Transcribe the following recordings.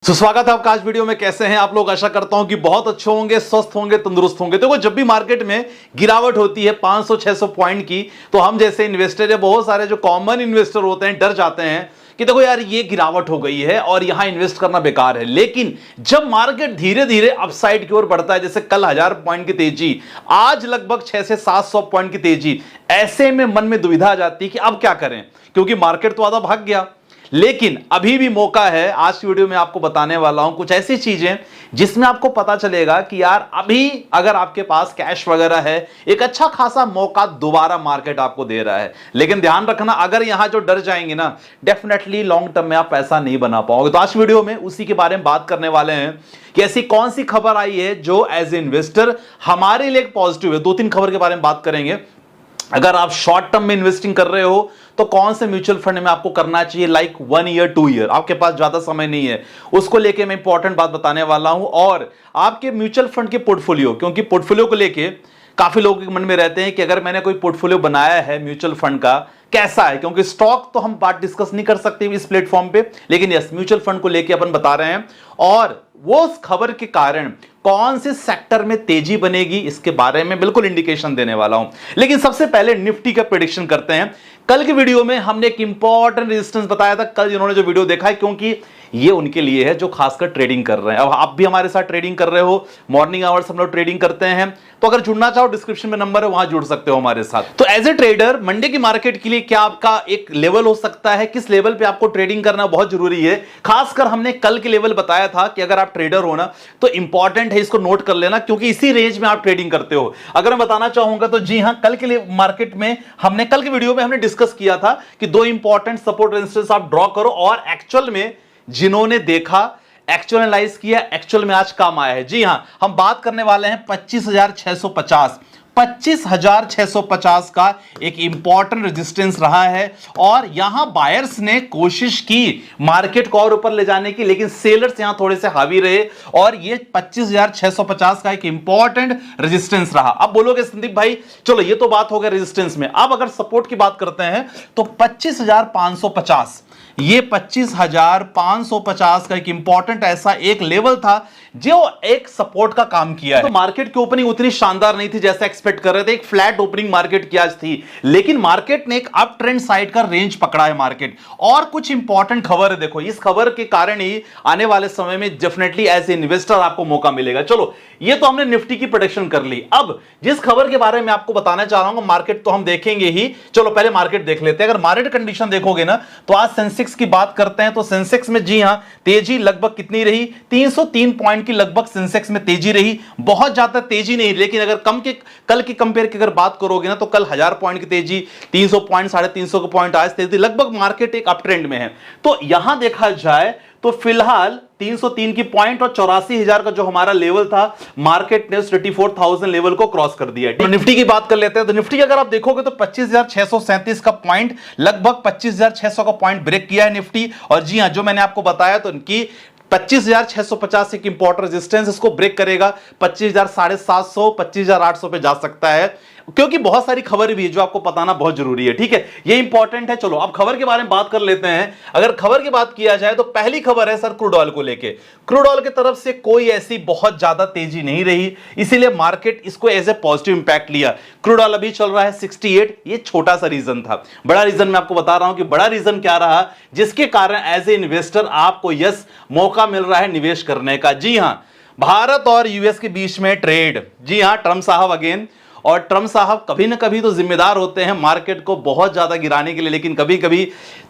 स्वागत है आपका आज वीडियो में। कैसे हैं आप लोग? आशा करता हूं कि बहुत अच्छे होंगे, स्वस्थ होंगे, तंदुरुस्त होंगे। देखो, जब भी मार्केट में गिरावट होती है 500-600 पॉइंट की, तो हम जैसे इन्वेस्टर या बहुत सारे जो कॉमन इन्वेस्टर होते हैं डर जाते हैं कि देखो यार, ये गिरावट हो गई है और यहां इन्वेस्ट करना बेकार है। लेकिन जब मार्केट धीरे धीरे अपसाइड की ओर बढ़ता है, जैसे कल 1000 पॉइंट की तेजी, आज लगभग 600 से 700 पॉइंट की तेजी, ऐसे में मन में दुविधा आ जाती है कि अब क्या करें, क्योंकि मार्केट तो आधा भाग गया। लेकिन अभी भी मौका है। आज की वीडियो में आपको बताने वाला हूं कुछ ऐसी चीजें जिसमें आपको पता चलेगा कि यार, अभी अगर आपके पास कैश वगैरह है, एक अच्छा खासा मौका दोबारा मार्केट आपको दे रहा है। लेकिन ध्यान रखना, अगर यहां जो डर जाएंगे ना, डेफिनेटली लॉन्ग टर्म में आप पैसा नहीं बना पाओगे। तो आज वीडियो में उसी के बारे में बात करने वाले हैं कि ऐसी कौन सी खबर आई है जो एज ए इन्वेस्टर हमारे लिए पॉजिटिव है। 2-3 खबर के बारे में बात करेंगे। अगर आप शॉर्ट टर्म में इन्वेस्टिंग कर रहे हो तो कौन से म्यूचुअल फंड में आपको करना चाहिए, लाइक 1 ईयर 2 ईयर, आपके पास ज्यादा समय नहीं है, उसको लेके मैं इंपॉर्टेंट बात बताने वाला हूं। और आपके म्यूचुअल फंड के पोर्टफोलियो, क्योंकि पोर्टफोलियो को लेके काफी लोगों के मन में रहते हैं कि अगर मैंने कोई पोर्टफोलियो बनाया है म्यूचुअल फंड का, कैसा है, क्योंकि स्टॉक तो हम बात डिस्कस नहीं कर सकते इस प्लेटफॉर्म पे, लेकिन यस, म्यूचुअल फंड को लेके अपन बता रहे हैं। और वो उस खबर के कारण कौन से सेक्टर में तेजी बनेगी, इसके बारे में बिल्कुल इंडिकेशन देने वाला हूं। लेकिन सबसे पहले निफ्टी का प्रेडिक्शन करते हैं। कल की वीडियो में हमने एक इंपॉर्टेंट रेजिस्टेंस बताया था, कल जिन्होंने जो वीडियो देखा है, क्योंकि ये उनके लिए है जो खासकर ट्रेडिंग कर रहे हैं। अब आप भी हमारे साथ ट्रेडिंग कर रहे हो, मॉर्निंग आवर्स हम लोग ट्रेडिंग करते हैं, तो अगर जुड़ना चाहो डिस्क्रिप्शन में नंबर है, वहां जुड़ सकते हो हमारे साथ। तो एज ए ट्रेडर मंडे की मार्केट के लिए क्या आपका एक लेवल हो सकता है, किस लेवल पे आपको ट्रेडिंग करना बहुत जरूरी है। खासकर हमने कल के लेवल बताया था कि अगर आप ट्रेडर हो ना, तो इंपॉर्टेंट है, इसको नोट कर लेना, क्योंकि इसी रेंज में आप ट्रेडिंग करते हो। अगर मैं बताना चाहूंगा तो जी हां, कल के लिए मार्केट में हमने कल की वीडियो में हमने डिस्कस किया था कि 2 इंपॉर्टेंट सपोर्ट रेजिस्टेंस आप ड्रॉ करो, और एक्चुअल में जिन्होंने देखा, एक्चुअल एनालाइज किया, एक्चुअल में आज काम आया है। जी हां, हम बात करने वाले हैं 25,650 25,650 का एक इंपॉर्टेंट रेजिस्टेंस रहा है। और यहां बायर्स ने कोशिश की मार्केट को और ऊपर ले जाने की, लेकिन सेलर्स यहां थोड़े से हावी रहे, और ये 25,650 का एक इंपॉर्टेंट रेजिस्टेंस रहा। अब बोलोगे संदीप भाई, चलो ये तो बात हो गई रेजिस्टेंस में, अब अगर सपोर्ट की बात करते हैं तो 25,550, ये 25,550 का एक इंपॉर्टेंट ऐसा एक लेवल था जो एक सपोर्ट का काम किया है। तो मार्केट की ओपनिंग उतनी शानदार नहीं थी जैसे एक्सपेक्ट कर रहे थे, एक फ्लैट ओपनिंग मार्केट की आज थी, लेकिन मार्केट ने एक अप ट्रेंड साइड का रेंज पकड़ा है मार्केट। और कुछ इंपॉर्टेंट खबर है, देखो, इस खबर के कारण ही आने वाले समय में डेफिनेटली एज ए इन्वेस्टर आपको मौका मिलेगा। चलो, ये तो हमने निफ्टी की प्रेडिक्शन कर ली। अब जिस खबर के बारे में आपको बताना चाह रहा हूं, मार्केट तो हम देखेंगे ही, चलो पहले मार्केट देख लेते हैं। अगर मार्केट कंडीशन देखोगे ना, तो आज सेंसेक्स की बात करते हैं तो सेंसेक्स में जी हां, तेजी लगभग कितनी रही, 303 पॉइंट की लगभग सेंसेक्स में तेजी रही। बहुत ज्यादा तेजी नहीं, लेकिन अगर कल की कंपेयर की अगर बात करोगे ना, तो कल 1000 पॉइंट की तेजी, 300 पॉइंट, 350 का पॉइंट आज तेजी, लगभग मार्केट एक अप ट्रेंड में है। तो यहां देखा जाए तो फिलहाल 303 की पॉइंट और 84,000 का जो हमारा लेवल था, मार्केट ने 34,000 लेवल को क्रॉस कर दिया है। तो निफ्टी की बात कर लेते हैं। तो निफ्टी अगर आप देखोगे तो 25,637 का पॉइंट, लगभग 25,600 का पॉइंट ब्रेक किया है निफ्टी। और जी हां, जो मैंने आपको बताया तो इनकी 25,650 एक इंपॉर्टेंट रेजिस्टेंस, इसको ब्रेक करेगा 25,750, 25,800 पे जा सकता है, क्योंकि बहुत सारी खबर भी है जो आपको बताना बहुत जरूरी है। ठीक है, ये इंपॉर्टेंट है। चलो अब खबर के बारे में बात कर लेते हैं। अगर खबर की बात किया जाए तो पहली खबर है सर क्रूड ऑयल को लेके। क्रूड ऑयल की तरफ से कोई ऐसी बहुत ज्यादा तेजी नहीं रही, इसीलिए मार्केट इसको एज ए पॉजिटिव इंपैक्ट लिया। क्रूड ऑयल अभी चल रहा है 68, ये छोटा सा रीजन था। बड़ा रीजन मैं आपको बता रहा हूं कि बड़ा रीजन क्या रहा जिसके कारण एज ए इन्वेस्टर आपको यस मौका मिल रहा है निवेश करने का। जी हां, भारत और यूएस के बीच में ट्रेड, जी हां, ट्रम्प साहब अगेन, और ट्रम्प साहब कभी ना कभी तो जिम्मेदार होते हैं मार्केट को बहुत ज्यादा गिराने के लिए, लेकिन कभी कभी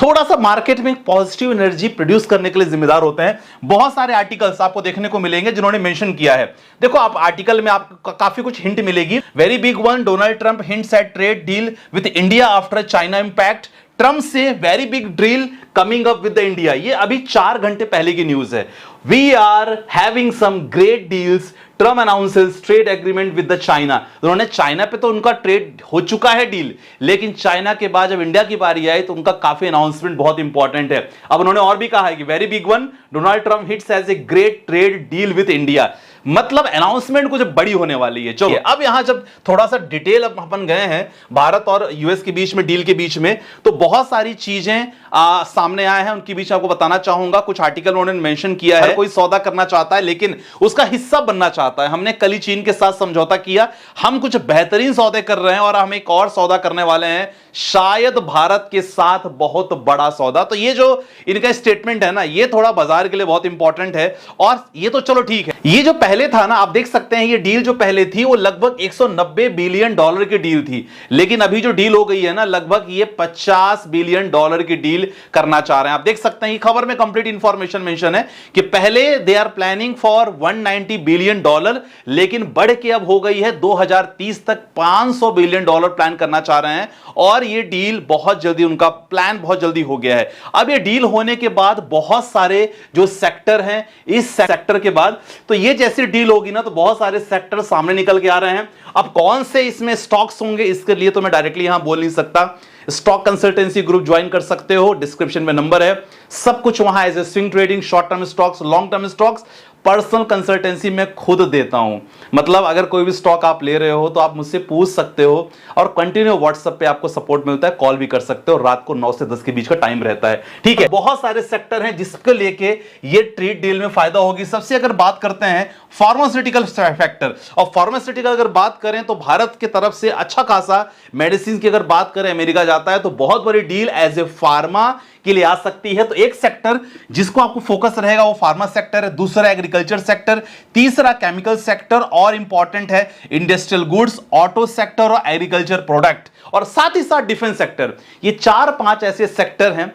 थोड़ा सा मार्केट में पॉजिटिव एनर्जी प्रोड्यूस करने के लिए जिम्मेदार होते हैं। बहुत सारे आर्टिकल्स आपको देखने को मिलेंगे जिन्होंने मेंशन किया है। देखो, आप आर्टिकल में आपको काफी कुछ हिंट मिलेगी। Very big one, Donald Trump hints at trade deal with India after China impact, Trump से very big deal coming up with India. ये अभी 4 घंटे पहले की न्यूज है। We are having some great deals, Trump announces trade agreement with the China. उन्होंने China पे तो उनका ट्रेड हो चुका है डील, लेकिन चाइना के बाद जब इंडिया की बारी आई तो उनका काफी अनाउंसमेंट बहुत इंपॉर्टेंट है। अब उन्होंने और भी कहा है कि very big one, Donald Trump hits as a great trade deal with India, मतलब अनाउंसमेंट कुछ बड़ी होने वाली है। चलो अब यहां जब थोड़ा सा डिटेल अपन गए हैं भारत और यूएस के बीच में डील के बीच में, तो बहुत सारी चीजें सामने आए हैं उनके बीच आपको बताना चाहूंगा। कुछ आर्टिकल उन्होंने मेंशन किया है, कोई सौदा करना चाहता है लेकिन उसका हिस्सा बनना चाहता है। हमने कल ही चीन के साथ समझौता किया, हम कुछ बेहतरीन सौदे कर रहे हैं और हम एक और सौदा करने वाले हैं, शायद भारत के साथ बहुत बड़ा सौदा। तो ये जो इनका स्टेटमेंट है ना, ये थोड़ा बाजार के लिए बहुत इंपॉर्टेंट है। और ये तो चलो ठीक है, ये जो पहले था ना, आप देख सकते हैं ये डील जो पहले थी वो लगभग 190 बिलियन डॉलर की डील थी, लेकिन अभी जो डील हो गई है ना, लगभग ये 50 बिलियन डॉलर की डील करना चाह रहे हैं। आप देख सकते हैं ये खबर में कंप्लीट इंफॉर्मेशन मेंशन है कि पहले they are planning for 190 billion dollar, लेकिन बढ़ के अब हो गई है 2030 तक 500 बिलियन डॉलर प्लान करना चाह रहे हैं। और ये डील बहुत जल्दी, उनका प्लान बहुत जल्दी हो गया है। अब ये डील होने के बाद बहुत सारे जो सेक्टर हैं, इस सेक्टर के बाद तो ये जैसी डील होगी ना, तो बहुत सारे सेक्टर सामने निकल के आ रहे हैं। अब कौन से इसमें स्टॉक्स होंगे, इसके लिए तो मैं डायरेक्टली यहां बोल नहीं सकता। स्टॉक कंसल्टेंसी ग्रुप ज्वाइन कर सकते हो, डिस्क्रिप्शन में नंबर है, सब कुछ वहां as a swing trading, short term stocks, long term stocks, personal consultancy मैं खुद देता हूं। मतलब अगर कोई भी स्टॉक आप ले रहे हो तो आप मुझसे पूछ सकते हो और कंटिन्यू व्हाट्सएप पे आपको सपोर्ट मिलता है, कॉल भी कर सकते हो। रात को 9 से 10 के बीच का टाइम रहता है, ठीक है। बहुत सारे सेक्टर हैं जिसके लेके ये ट्रेड डील में फायदा होगी। सबसे अगर बात करते हैं फार्मास्यूटिकल सेक्टर, और फार्मास्यूटिकल अगर बात करें तो भारत की तरफ से अच्छा खासा मेडिसिन की अगर बात करें, अमेरिका जाता है तो बहुत बड़ी डील एज ए फार्मा के लिए आ सकती है। तो एक सेक्टर जिसको आपको फोकस रहेगा वो फार्मा सेक्टर है, दूसरा एग्रीकल्चर सेक्टर, तीसरा केमिकल सेक्टर, और इंपॉर्टेंट है इंडस्ट्रियल गुड्स, ऑटो सेक्टर और एग्रीकल्चर प्रोडक्ट, और साथ ही साथ डिफेंस सेक्टर। ये 4-5 ऐसे सेक्टर हैं।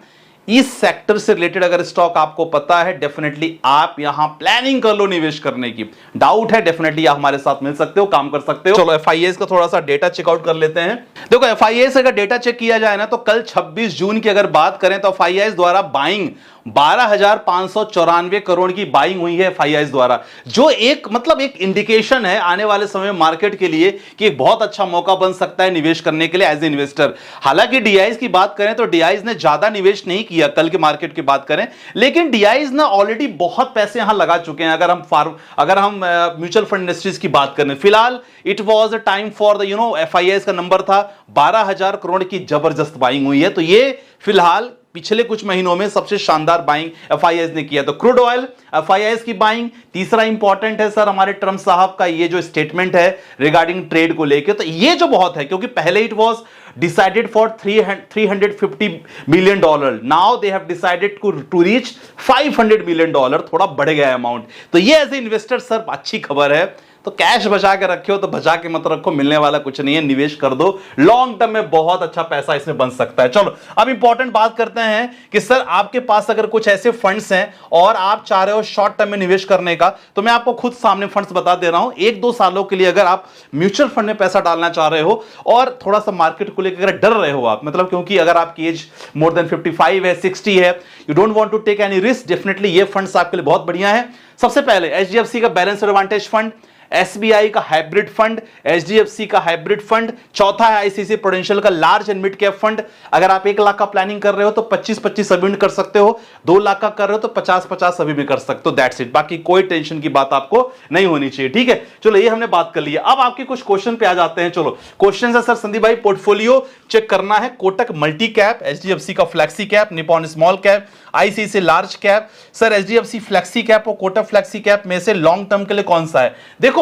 इस सेक्टर से रिलेटेड अगर स्टॉक आपको पता है, डेफिनेटली आप यहां प्लानिंग कर लो निवेश करने की। डाउट है, डेफिनेटली आप हमारे साथ मिल सकते हो, काम कर सकते हो। चलो FIS का थोड़ा सा डेटा चेकआउट कर लेते हैं। देखो FIS अगर डेटा चेक किया जाए ना, तो कल 26 जून की अगर बात करें तो FIS द्वारा बाइंग 12,594 करोड़ की बाइंग हुई है FIS द्वारा, जो एक मतलब एक इंडिकेशन है आने वाले समय मार्केट के लिए कि एक बहुत अच्छा मौका बन सकता है निवेश करने के लिए एज ए इन्वेस्टर। हालांकि DIs की बात करें तो DIs ने ज्यादा निवेश नहीं किया कल के मार्केट की बात करें, लेकिन DIs ने ऑलरेडी बहुत पैसे यहां लगा चुके हैं। अगर हम म्यूचुअल फंड इंडस्ट्रीज की बात करें, फिलहाल it was a time for the FIS का नंबर था 12,000 करोड़ की जबरदस्त बाइंग हुई है। तो ये फिलहाल पिछले कुछ महीनों में सबसे शानदार बाइंग FIS ने किया। तो क्रूड ऑयल FIS की बाइंग। तीसरा इंपॉर्टेंट है सर हमारे ट्रम्प साहब का ये जो स्टेटमेंट है रिगार्डिंग ट्रेड को लेकर, तो ये जो बहुत है, क्योंकि पहले it was decided for 350 million dollar, now they have decided to reach 500 million dollar, थोड़ा बढ़ गया अमाउंट। तो ये एज ए इन्वेस्टर सर अच्छी खबर है। तो कैश बचा के रखे हो तो बचा के मत रखो, मिलने वाला कुछ नहीं है, निवेश कर दो, लॉन्ग टर्म में बहुत अच्छा पैसा इसमें बन सकता है। चलो अब इंपॉर्टेंट बात करते हैं कि सर आपके पास अगर कुछ ऐसे फंड्स हैं और आप चाह रहे हो शॉर्ट टर्म में निवेश करने का, तो मैं आपको खुद सामने फंड्स बता दे रहा हूं। 1-2 सालों के लिए अगर आप म्यूचुअल फंड में पैसा डालना चाह रहे हो और थोड़ा सा मार्केट को लेकर डर रहे हो आप, मतलब क्योंकि अगर आपकी एज मोर देन 55 है, 60 है, you don't want to take any risk, definitely ये फंड्स आपके लिए बहुत बढ़िया है। सबसे पहले HDFC का बैलेंस एडवांटेज फंड, SBI का हाइब्रिड फंड, HDFC का हाइब्रिड फंड, चौथा है ICICI प्रूडेंशियल का large and mid cap fund. अगर आप 1 लाख का प्लानिंग कर रहे हो तो 25-25 अभी में कर सकते हो, 2 लाख का कर रहे हो तो 50-50 अभी में कर सकते हो, दैट्स इट। बाकी कोई टेंशन की बात आपको नहीं होनी चाहिए, ठीक है। चलो ये हमने बात कर ली है। अब आपके कुछ क्वेश्चन पे आ जाते हैं। चलो क्वेश्चन है सर संदीप भाई, पोर्टफोलियो चेक करना है, कोटक मल्टी कैप, HDFC का flexi cap, Nippon small cap, ICICI large cap. Sir HDFC flexi cap और कोटक फ्लैक्सी कैप में से लॉन्ग टर्म के लिए कौन सा है? देखो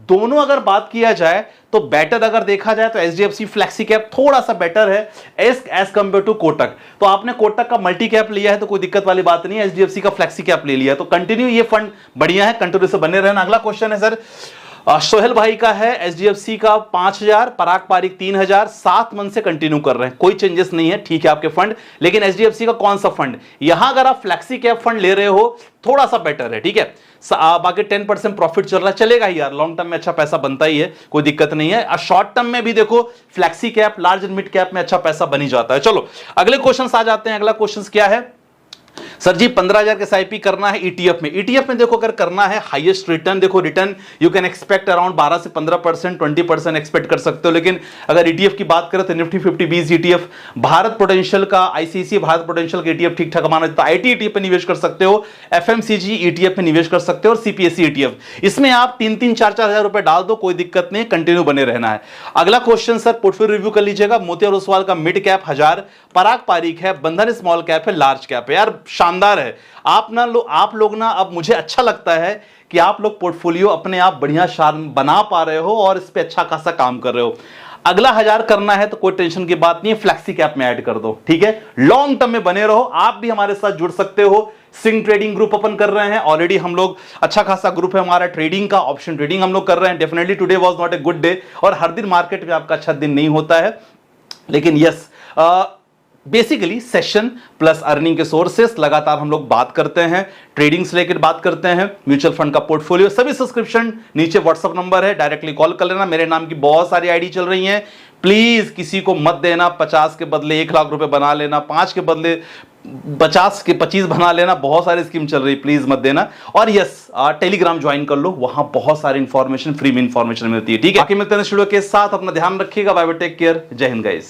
दोनों अगर बात किया जाए तो बेटर अगर देखा जाए तो HDFC फ्लैक्सी कैप थोड़ा सा बेटर है एज कंपेयर टू कोटक। तो आपने कोटक का मल्टी कैप लिया है तो कोई दिक्कत वाली बात नहीं है, HDFC का फ्लैक्सी कैप ले लिया तो कंटिन्यू ये फंड बढ़िया है, कंटिन्यू से बने रहना। अगला क्वेश्चन है सर सोहेल भाई का है, HDFC का 5,000, पराग पारिक 3,000, 7 मंथ से कंटिन्यू कर रहे हैं, कोई चेंजेस नहीं है, ठीक है आपके फंड। लेकिन HDFC का कौन सा फंड, यहां अगर आप फ्लैक्सी कैप फंड ले रहे हो थोड़ा सा बेटर है, ठीक है। बाकी 10% प्रॉफिट चल रहा है, चलेगा ही यार, लॉन्ग टर्म में अच्छा पैसा बनता ही है, कोई दिक्कत नहीं है। और शॉर्ट टर्म में भी देखो flexi cap, large and mid cap में अच्छा पैसा बनी जाता है। चलो अगले क्वेश्चन आ जाते हैं। अगला क्वेश्चन क्या है, सर जी 15,000 के एसआईपी करना है ईटीएफ में। ईटीएफ में देखो अगर करना है हाईएस्ट रिटर्न, देखो return you can expect around 12 से 15%, 20% एक्सपेक्ट कर सकते हो। लेकिन अगर ईटीएफ की बात करें तो निफ्टी 50 20 ईटीएफ, भारत पोटेंशियल का, आईसीआईसीआई भारत पोटेंशियल के ईटीएफ ठीक ठाक माना जाता है। आईटी ईटीएफ पे निवेश कर सकते हो, एफएमसीजी ईटीएफ में निवेश कर सकते हो और सीपीएसई ईटीएफ। इसमें आप 3-3, 4-4 हजार रुपए डाल दो, कोई दिक्कत नहीं, कंटिन्यू बने रहना है। अगला क्वेश्चन सर पोर्टफोलियो रिव्यू कर लीजिएगा। मोतियार ओसवाल का मिड कैप 1000, पराग पारीक है, बंधन स्मॉल कैप है, लार्ज कैप है। यार शानदार है। आप लोग ना, अब मुझे अच्छा लगता है कि आप लोग पोर्टफोलियो अपने आप बढ़िया शान बना पा रहे हो और इस पे अच्छा खासा काम कर रहे हो। अगला 1000 करना है तो कोई टेंशन की बात नहीं है, फ्लैक्सी कैप में ऐड कर दो, ठीक है। लॉन्ग टर्म में बने रहो, आप भी हमारे साथ जुड़ सकते हो। सिंह ट्रेडिंग ग्रुप ओपन कर रहे हैं ऑलरेडी हम लोग, अच्छा खासा ग्रुप है हमारा ट्रेडिंग का, ऑप्शन ट्रेडिंग हम लोग कर रहे हैं। Definitely today was not a good day, और हर दिन मार्केट में आपका अच्छा दिन नहीं होता है, लेकिन yes basically session plus earning के सोर्सेस लगातार हम लोग बात करते हैं, ट्रेडिंग से लेकर बात करते हैं, म्यूचुअल फंड का पोर्टफोलियो, सभी सब्सक्रिप्शन नीचे व्हाट्सएप नंबर है, डायरेक्टली कॉल कर लेना। मेरे नाम की बहुत सारी आईडी चल रही हैं, प्लीज किसी को मत देना। 50 के बदले 1 लाख रुपए बना लेना, 5 के बदले 50 के 25 बना लेना, बहुत सारी स्कीम चल रही, प्लीज मत देना। और यस टेलीग्राम ज्वाइन कर लो, वहां बहुत सारी इंफॉर्मेशन, फ्री में इंफॉर्मेशन मिलती है, ठीक है। बाकी मिलते हैं नेक्स्ट वीडियो के साथ, अपना ध्यान रखिएगा, बाय बाय, टेक केयर, जय हिंद गाइस।